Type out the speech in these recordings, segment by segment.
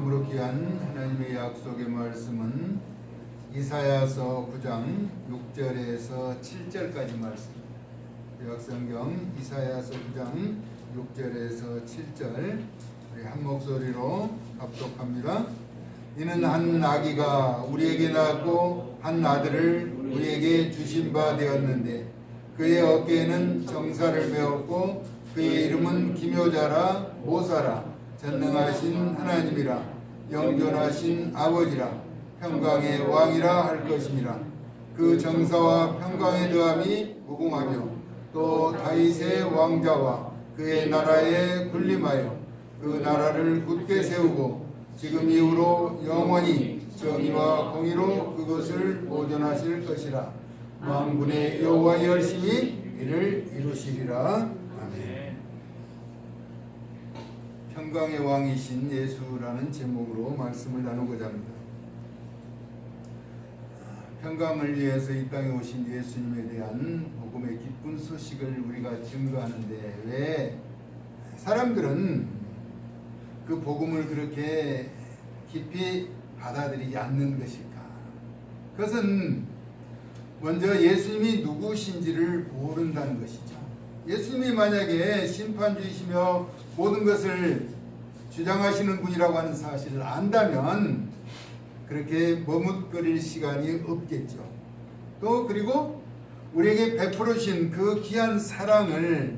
참으로 귀한 하나님의 약속의 말씀은 이사야서 9장 6절에서 7절까지 말씀. 구약성경 이사야서 9장 6절에서 7절 우리 한 목소리로 합독합니다. 이는 한 아기가 우리에게 낳았고 한 아들을 우리에게 주신 바 되었는데 그의 어깨에는 정사를 메었고 그의 이름은 기묘자라 모사라 전능하신 하나님이라 영존하신 아버지라 평강의 왕이라 할 것이니라. 그 정사와 평강의 더함이 무궁하며 또 다윗의 왕자와 그의 나라에 군림하여 그 나라를 굳게 세우고 지금 이후로 영원히 정의와 공의로 그것을 보존하실 것이라. 만군의 여호와 열심히 이를 이루시리라. 아멘. 평강의 왕이신 예수라는 제목으로 말씀을 나누고자 합니다. 평강을 위해서 이 땅에 오신 예수님에 대한 복음의 기쁜 소식을 우리가 증거하는데 왜 사람들은 그 복음을 그렇게 깊이 받아들이지 않는 것일까? 그것은 먼저 예수님이 누구신지를 모른다는 것이죠. 예수님이 만약에 심판주이시며 모든 것을 주장하시는 분이라고 하는 사실을 안다면 그렇게 머뭇거릴 시간이 없겠죠. 또 그리고 우리에게 베풀어 주신 그 귀한 사랑을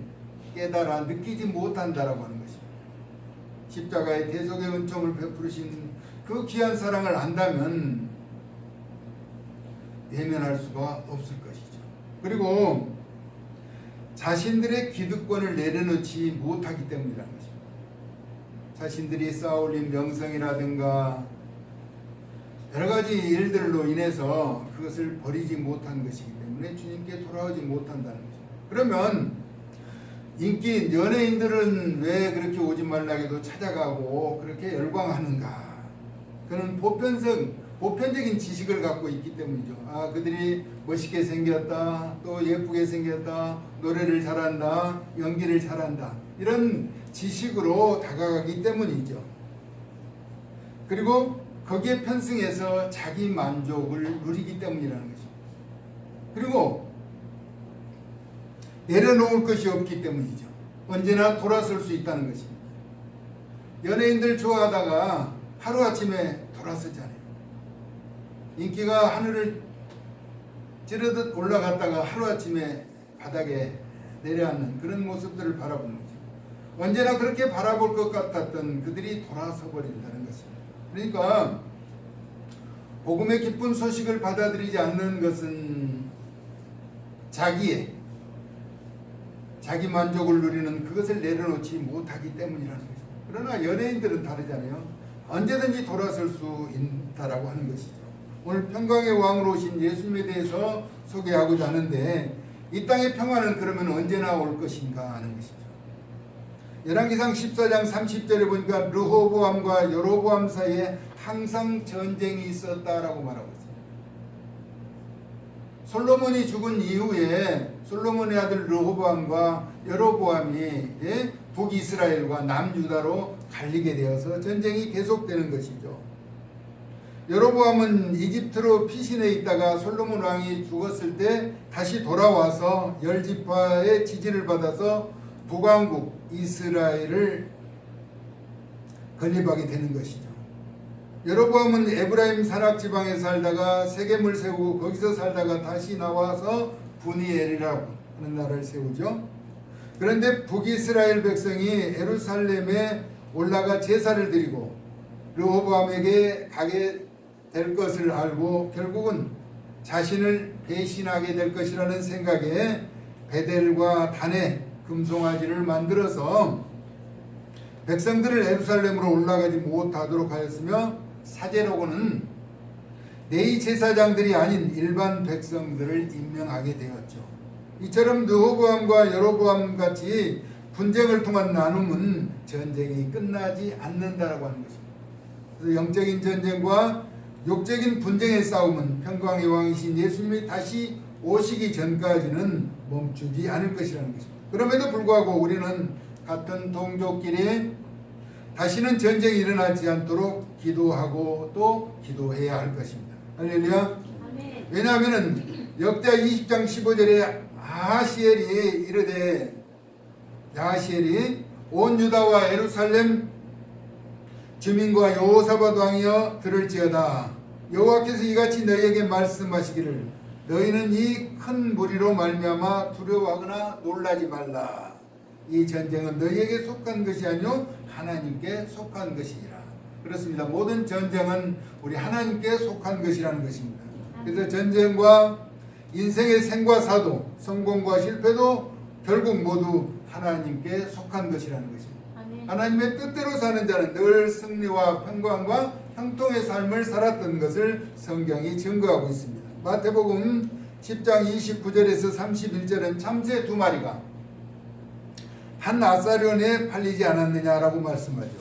깨달아 느끼지 못한다라고 하는 것입니다. 십자가의 대속의 은총을 베푸르신 그 귀한 사랑을 안다면 외면할 수가 없을 것이죠. 그리고 자신들의 기득권을 내려놓지 못하기 때문이라는 것입니다. 자신들이 쌓아올린 명성이라든가 여러 가지 일들로 인해서 그것을 버리지 못한 것이기 때문에 주님께 돌아오지 못한다는 것입니다. 그러면 인기 연예인들은 왜 그렇게 오지 말라고도 찾아가고 그렇게 열광하는가? 그는 보편적인 지식을 갖고 있기 때문이죠. 아, 그들이 멋있게 생겼다, 또 예쁘게 생겼다, 노래를 잘한다, 연기를 잘한다, 이런 지식으로 다가가기 때문이죠. 그리고 거기에 편승해서 자기 만족을 누리기 때문이라는 것입니다. 그리고 내려놓을 것이 없기 때문이죠. 언제나 돌아설 수 있다는 것입니다. 연예인들 좋아하다가 하루아침에 돌아서잖아요. 인기가 하늘을 찌르듯 올라갔다가 하루아침에 바닥에 내려앉는 그런 모습들을 바라보는 거죠. 언제나 그렇게 바라볼 것 같았던 그들이 돌아서 버린다는 것입니다. 그러니까 복음의 기쁜 소식을 받아들이지 않는 것은 자기 만족을 누리는 그것을 내려놓지 못하기 때문이라는 것입니다. 그러나 연예인들은 다르잖아요. 언제든지 돌아설 수 있다라고 하는 것이죠. 오늘 평강의 왕으로 오신 예수님에 대해서 소개하고자 하는데 이 땅의 평화는 그러면 언제나 올 것인가 하는 것이죠. 열왕기상 14장 30절에 보니까 르호보암과 여로보암 사이에 항상 전쟁이 있었다라고 말하고 있습니다. 솔로몬이 죽은 이후에 솔로몬의 아들 르호보암과 여로보암이 북이스라엘과 남유다로 갈리게 되어서 전쟁이 계속되는 것이죠. 여로보암은 이집트로 피신해 있다가 솔로몬 왕이 죽었을 때 다시 돌아와서 열지파의 지지를 받아서 북왕국 이스라엘을 건립하게 되는 것이죠. 여로보암은 에브라임 산악지방에 살다가 세겜을 세우고 거기서 살다가 다시 나와서 분이엘이라고 하는 나라를 세우죠. 그런데 북이스라엘 백성이 예루살렘에 올라가 제사를 드리고 르호보암에게 가게 될 것을 알고 결국은 자신을 배신하게 될 것이라는 생각에 베델과 단에 금송아지를 만들어서 백성들을 예루살렘으로 올라가지 못하도록 하였으며 사제로고는 내위 제사장들이 아닌 일반 백성들을 임명하게 되었죠. 이처럼 르호보암과 여로보암 같이 분쟁을 통한 나눔은 전쟁이 끝나지 않는다라고 하는 것입니다. 그래서 영적인 전쟁과 육적인 분쟁의 싸움은 평강의 왕이신 예수님이 다시 오시기 전까지는 멈추지 않을 것이라는 것입니다. 그럼에도 불구하고 우리는 같은 동족끼리 다시는 전쟁이 일어나지 않도록 기도하고 또 기도해야 할 것입니다. 할렐루야. 왜냐하면 역대하 20장 15절에 야하시엘이 이르되 야하시엘이 온 유다와 예루살렘 주민과 여호사밧 왕이여 들을지어다. 여호와께서 이같이 너희에게 말씀하시기를 너희는 이 큰 무리로 말미암아 두려워하거나 놀라지 말라. 이 전쟁은 너희에게 속한 것이 아니요 하나님께 속한 것이니라. 그렇습니다. 모든 전쟁은 우리 하나님께 속한 것이라는 것입니다. 그래서 전쟁과 인생의 생과 사도, 성공과 실패도 결국 모두 하나님께 속한 것이라는 것입니다. 하나님의 뜻대로 사는 자는 늘 승리와 평강과 형통의 삶을 살았던 것을 성경이 증거하고 있습니다. 마태복음 10장 29절에서 31절은 참새 2마리가 한 아사리온에 팔리지 않았느냐라고 말씀하죠.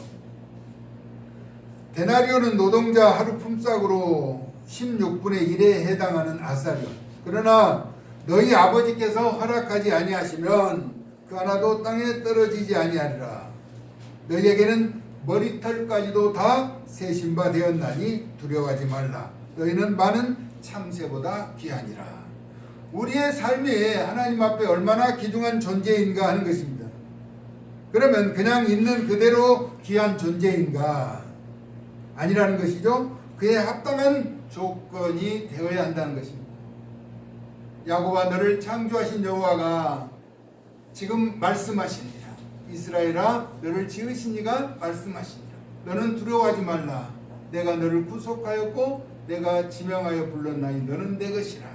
데나리온은 노동자 하루 품삯으로 16분의 1에 해당하는 아사리온. 그러나 너희 아버지께서 허락하지 아니하시면 그 하나도 땅에 떨어지지 아니하리라. 너희에게는 머리털까지도 다 세신 바 되었나니 두려워하지 말라. 너희는 많은 참새보다 귀하니라. 우리의 삶이 하나님 앞에 얼마나 귀중한 존재인가 하는 것입니다. 그러면 그냥 있는 그대로 귀한 존재인가? 아니라는 것이죠. 그에 합당한 조건이 되어야 한다는 것입니다. 야곱아 너를 창조하신 여호와가 지금 말씀하시니라. 이스라엘아 너를 지으신 이가 말씀하시니라. 너는 두려워하지 말라. 내가 너를 구속하였고 내가 지명하여 불렀나니 너는 내 것이라.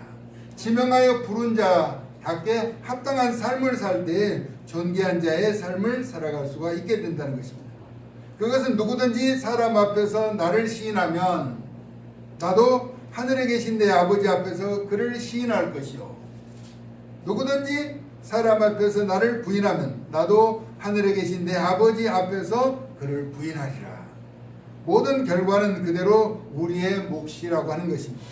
지명하여 부른 자답게 합당한 삶을 살 때 존귀한 자의 삶을 살아갈 수가 있게 된다는 것입니다. 그것은 누구든지 사람 앞에서 나를 시인하면 나도 하늘에 계신 내 아버지 앞에서 그를 시인할 것이요. 누구든지 사람 앞에서 나를 부인하면 나도 하늘에 계신 내 아버지 앞에서 그를 부인하리라. 모든 결과는 그대로 우리의 몫이라고 하는 것입니다.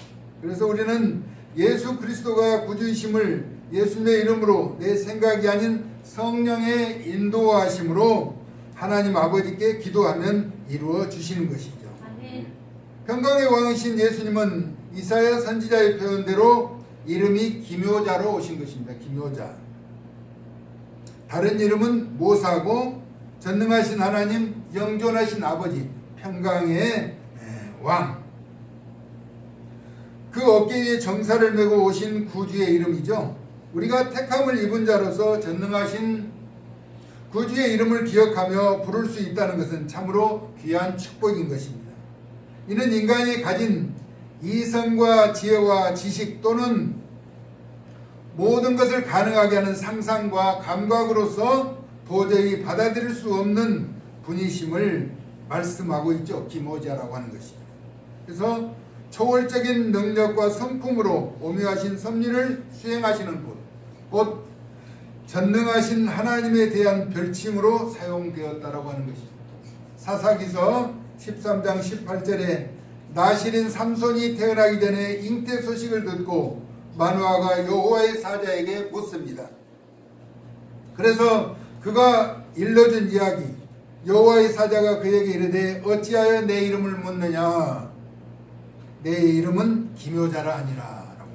그래서 우리는 예수 그리스도가 구주이심을 예수님의 이름으로 내 생각이 아닌 성령의 인도하심으로 하나님 아버지께 기도하면 이루어 주시는 것이죠. 아멘. 평강의 왕이신 예수님은 이사야 선지자의 표현대로 이름이 기묘자로 오신 것입니다. 기묘자. 다른 이름은 모사고 전능하신 하나님, 영존하신 아버지, 평강의 왕. 그 어깨 위에 정사를 메고 오신 구주의 이름이죠. 우리가 택함을 입은 자로서 전능하신 구주의 이름을 기억하며 부를 수 있다는 것은 참으로 귀한 축복인 것입니다. 이는 인간이 가진 이성과 지혜와 지식 또는 모든 것을 가능하게 하는 상상과 감각으로서 도저히 받아들일 수 없는 분이심을 말씀하고 있죠. 기모자라고 하는 것이죠. 그래서 초월적인 능력과 성품으로 오묘하신 섭리를 수행하시는 분, 곧 전능하신 하나님에 대한 별칭으로 사용되었다라고 하는 것이죠. 사사기서 13장 18절에 나실인 삼손이 태어나기 전에 잉태 소식을 듣고 마누아가 여호와의 사자에게 묻습니다. 그래서 그가 일러준 이야기, 여호와의 사자가 그에게 이르되 어찌하여 내 이름을 묻느냐? 내 이름은 기묘자라 하니라. 라고.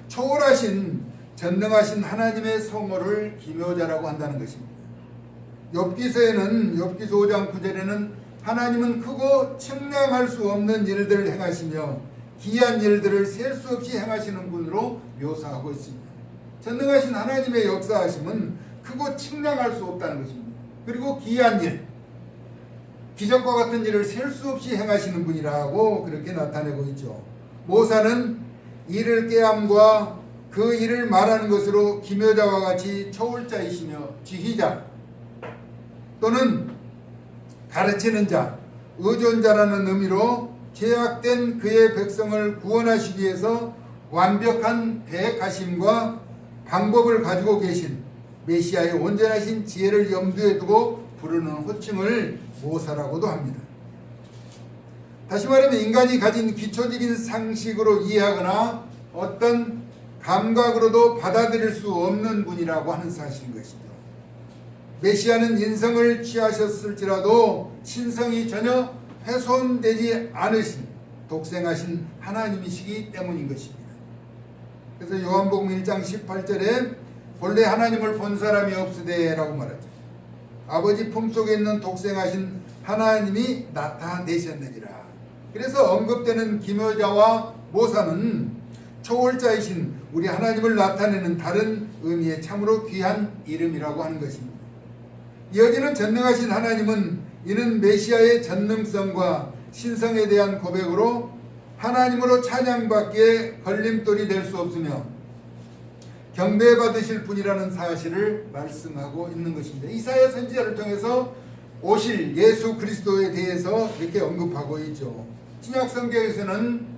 초월하신 전능하신 하나님의 성호를 기묘자라고 한다는 것입니다. 욥기서에는 욥기서 5장 9절에는 하나님은 크고 측량할 수 없는 일들을 행하시며 기이한 일들을 셀 수 없이 행하시는 분으로 묘사하고 있습니다. 전능하신 하나님의 역사하심은 크고 측량할 수 없다는 것입니다. 그리고 기이한 일, 기적과 같은 일을 셀 수 없이 행하시는 분이라고 그렇게 나타내고 있죠. 모사는 일을 꾀함과 그 일을 말하는 것으로 기묘자와 같이 초월자이시며 지휘자 또는 가르치는 자, 의존자라는 의미로 죄악된 그의 백성을 구원하시기 위해서 완벽한 계획하심과 방법을 가지고 계신 메시아의 온전하신 지혜를 염두에 두고 부르는 호칭을 모사라고도 합니다. 다시 말하면 인간이 가진 기초적인 상식으로 이해하거나 어떤 감각으로도 받아들일 수 없는 분이라고 하는 사실인 것이죠. 메시아는 인성을 취하셨을지라도 신성이 전혀 훼손되지 않으신 독생하신 하나님이시기 때문인 것입니다. 그래서 요한복음 1장 18절에 본래 하나님을 본 사람이 없으되 라고 말하죠. 아버지 품속에 있는 독생하신 하나님이 나타내셨느니라. 그래서 언급되는 기묘자와 모사는 초월자이신 우리 하나님을 나타내는 다른 의미의 참으로 귀한 이름이라고 하는 것입니다. 이어지는 전능하신 하나님은 이는 메시아의 전능성과 신성에 대한 고백으로 하나님으로 찬양받기에 걸림돌이 될 수 없으며 경배받으실 분이라는 사실을 말씀하고 있는 것입니다. 이사야 선지자를 통해서 오실 예수 그리스도에 대해서 이렇게 언급하고 있죠. 신약 성경에서는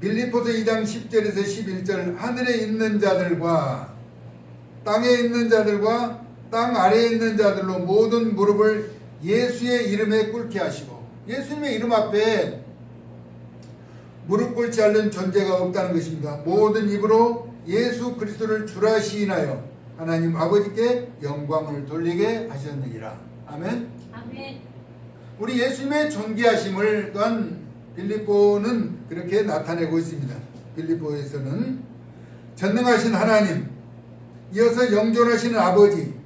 빌립보서 2장 10절에서 11절 하늘에 있는 자들과 땅에 있는 자들과 땅 아래에 있는 자들로 모든 무릎을 예수의 이름에 꿇게 하시고, 예수님의 이름 앞에 무릎 꿇지 않는 존재가 없다는 것입니다. 모든 입으로 예수 그리스도를 주라 시인하여 하나님 아버지께 영광을 돌리게 하셨느니라. 아멘. 아멘. 우리 예수님의 존귀하심을 또한 빌립보는 그렇게 나타내고 있습니다. 빌립보에서는 전능하신 하나님, 이어서 영존하시는 아버지는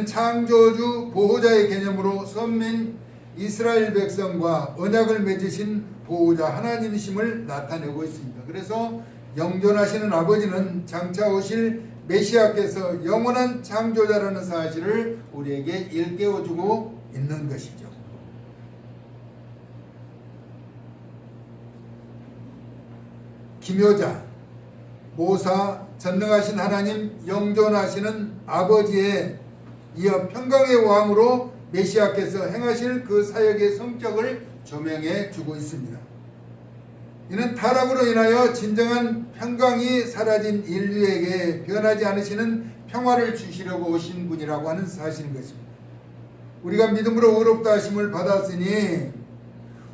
창조주 보호자의 개념으로 선민 이스라엘 백성과 언약을 맺으신 보호자 하나님이심을 나타내고 있습니다. 그래서 영존하시는 아버지는 장차 오실 메시아께서 영원한 창조자라는 사실을 우리에게 일깨워주고 있는 것이죠. 기묘자, 모사, 전능하신 하나님, 영존하시는 아버지에 이어 평강의 왕으로 메시아께서 행하실 그 사역의 성격을 조명해 주고 있습니다. 이는 타락으로 인하여 진정한 평강이 사라진 인류에게 변하지 않으시는 평화를 주시려고 오신 분이라고 하는 사실인 것입니다. 우리가 믿음으로 의롭다 하심을 받았으니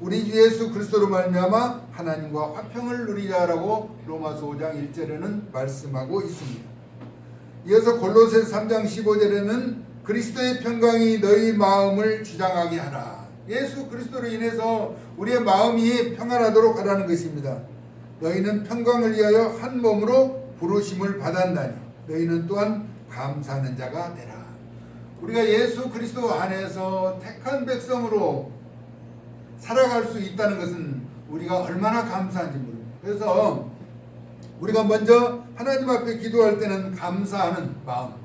우리 주 예수 그리스도로 말미암아 하나님과 화평을 누리자라고 로마서 5장 1절에는 말씀하고 있습니다. 이어서 골로새서 3장 15절에는 그리스도의 평강이 너희 마음을 주장하게 하라. 예수 그리스도로 인해서 우리의 마음이 평안하도록 하라는 것입니다. 너희는 평강을 위하여 한 몸으로 부르심을 받았나니 너희는 또한 감사하는 자가 되라. 우리가 예수 그리스도 안에서 택한 백성으로 살아갈 수 있다는 것은 우리가 얼마나 감사한지 모릅니다. 그래서 우리가 먼저 하나님 앞에 기도할 때는 감사하는 마음,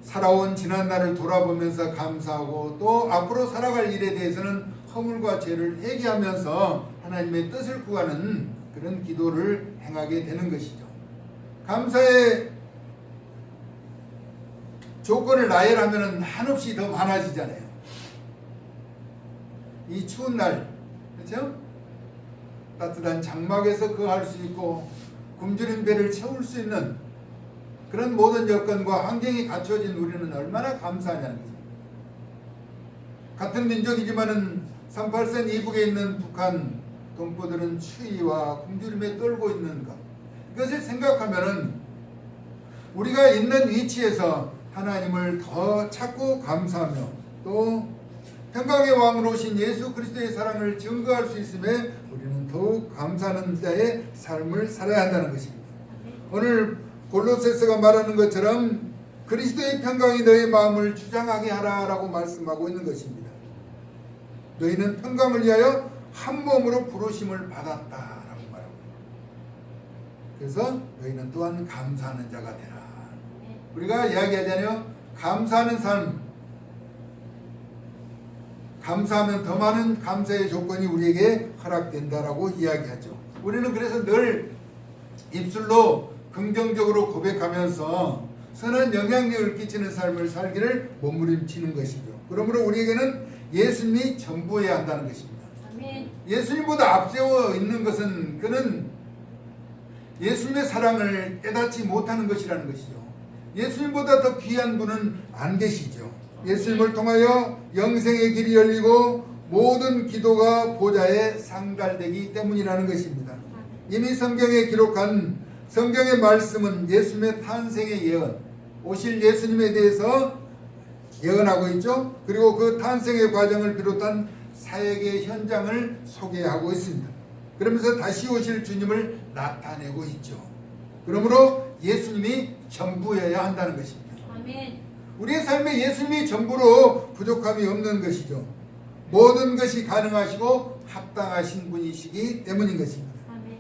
살아온 지난 날을 돌아보면서 감사하고 또 앞으로 살아갈 일에 대해서는 허물과 죄를 회개하면서 하나님의 뜻을 구하는 그런 기도를 행하게 되는 것이죠. 감사의 조건을 나열하면 한없이 더 많아지잖아요. 이 추운 날, 그렇죠? 따뜻한 장막에서 거할 수 있고 굶주린 배를 채울 수 있는 그런 모든 여건과 환경이 갖춰진 우리는 얼마나 감사하냐는 거죠. 같은 민족이지만은 38선 이북에 있는 북한 동포들은 추위와 굶주림에 떨고 있는 것, 이것을 생각하면은 우리가 있는 위치에서 하나님을 더 찾고 감사하며 또 평강의 왕으로 오신 예수 그리스도의 사랑을 증거할 수 있음에 우리는 더욱 감사하는 자의 삶을 살아야 한다는 것입니다. 오늘 골로새서가 말하는 것처럼 그리스도의 평강이 너희 마음을 주장하게 하라라고 말씀하고 있는 것입니다. 너희는 평강을 위하여 한 몸으로 부르심을 받았다라고 말하고, 그래서 너희는 또한 감사하는 자가 되라. 우리가 이야기하잖아요. 감사하는 삶, 감사하면 더 많은 감사의 조건이 우리에게 허락된다라고 이야기하죠. 우리는 그래서 늘 입술로 긍정적으로 고백하면서 선한 영향력을 끼치는 삶을 살기를 몸부림치는 것이죠. 그러므로 우리에게는 예수님이 전부해야 한다는 것입니다. 아멘. 예수님보다 앞세워 있는 것은 그는 예수님의 사랑을 깨닫지 못하는 것이라는 것이죠. 예수님보다 더 귀한 분은 안 계시죠. 예수님을 통하여 영생의 길이 열리고 모든 기도가 보좌에 상달되기 때문이라는 것입니다. 이미 성경에 기록한 성경의 말씀은 예수님의 탄생의 예언, 오실 예수님에 대해서 예언하고 있죠. 그리고 그 탄생의 과정을 비롯한 사역의 현장을 소개하고 있습니다. 그러면서 다시 오실 주님을 나타내고 있죠. 그러므로 예수님이 전부여야 한다는 것입니다. 아멘. 우리의 삶에 예수님이 전부로 부족함이 없는 것이죠. 모든 것이 가능하시고 합당하신 분이시기 때문인 것입니다. 아멘.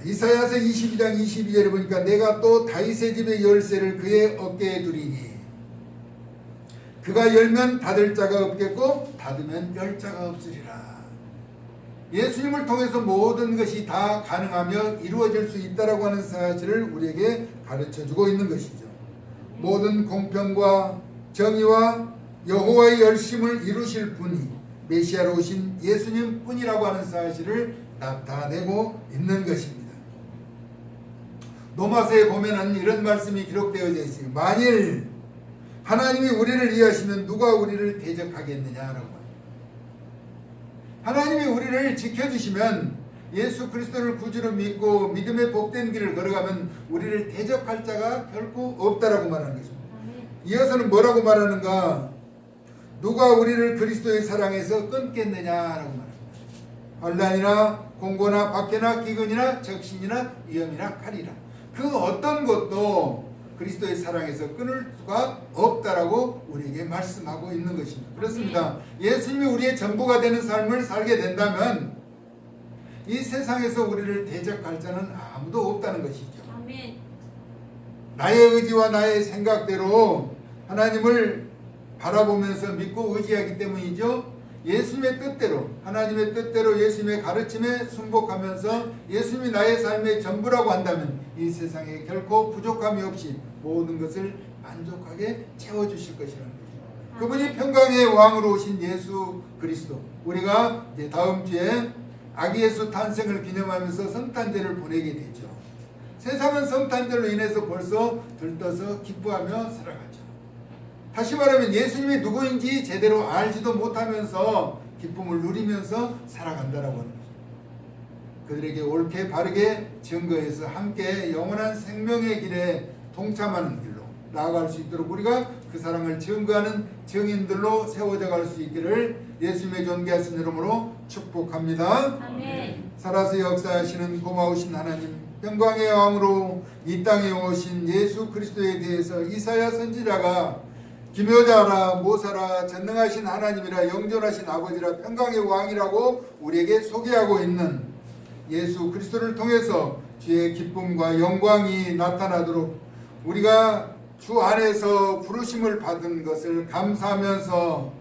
이사야서 22장 22절에 보니까 내가 또 다윗의 집의 열쇠를 그의 어깨에 두리니 그가 열면 닫을 자가 없겠고 닫으면 열 자가 없으리라. 예수님을 통해서 모든 것이 다 가능하며 이루어질 수 있다라고 하는 사실을 우리에게 가르쳐주고 있는 것이죠. 모든 공평과 정의와 여호와의 열심을 이루실 분이 메시아로 오신 예수님 뿐이라고 하는 사실을 나타내고 있는 것입니다. 로마서에 보면은 이런 말씀이 기록되어 있어요. 만일 하나님이 우리를 이해하시면 누가 우리를 대적하겠느냐라고. 하나님이 우리를 지켜주시면 예수 그리스도를 구주로 믿고 믿음의 복된 길을 걸어가면 우리를 대적할 자가 결코 없다라고 말하는 것입니다. 이어서는 뭐라고 말하는가? 누가 우리를 그리스도의 사랑에서 끊겠느냐라고 말합니다. 환난이나 공고나 박해나 기근이나 적신이나 위험이나 칼이라 그 어떤 것도 그리스도의 사랑에서 끊을 수가 없다라고 우리에게 말씀하고 있는 것입니다. 그렇습니다. 예수님이 우리의 전부가 되는 삶을 살게 된다면 이 세상에서 우리를 대적할 자는 아무도 없다는 것이죠. 아멘. 나의 의지와 나의 생각대로 하나님을 바라보면서 믿고 의지하기 때문이죠. 예수님의 뜻대로, 하나님의 뜻대로 예수님의 가르침에 순복하면서 예수님이 나의 삶의 전부라고 한다면 이 세상에 결코 부족함이 없이 모든 것을 만족하게 채워주실 것이라는 거죠. 그분이 평강의 왕으로 오신 예수 그리스도. 우리가 이제 다음 주에 아기 예수 탄생을 기념하면서 성탄절을 보내게 되죠. 세상은 성탄절로 인해서 벌써 들떠서 기뻐하며 살아가죠. 다시 말하면 예수님이 누구인지 제대로 알지도 못하면서 기쁨을 누리면서 살아간다라고 하는 거죠. 그들에게 옳게 바르게 증거해서 함께 영원한 생명의 길에 동참하는 길로 나아갈 수 있도록 우리가 그 사랑을 증거하는 증인들로 세워져 갈 수 있기를 예수님의 존귀하신 이름으로 축복합니다. 아멘. 살아서 역사하시는 고마우신 하나님, 평강의 왕으로 이 땅에 오신 예수 그리스도에 대해서 이사야 선지자가 기묘자라 모사라 전능하신 하나님이라 영존하신 아버지라 평강의 왕이라고 우리에게 소개하고 있는 예수 그리스도를 통해서 주의 기쁨과 영광이 나타나도록 우리가 주 안에서 부르심을 받은 것을 감사하면서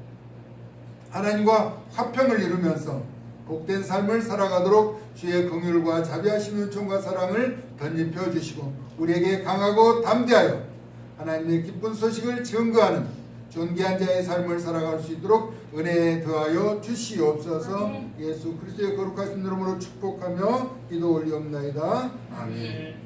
하나님과 화평을 이루면서 복된 삶을 살아가도록 주의 긍휼과 자비하신 은총과 사랑을 덧입혀 주시고 우리에게 강하고 담대하여 하나님의 기쁜 소식을 증거하는 존귀한 자의 삶을 살아갈 수 있도록 은혜에 더하여 주시옵소서. 예수 그리스도의 거룩하신 이름으로 축복하며 기도 올리옵나이다. 아멘.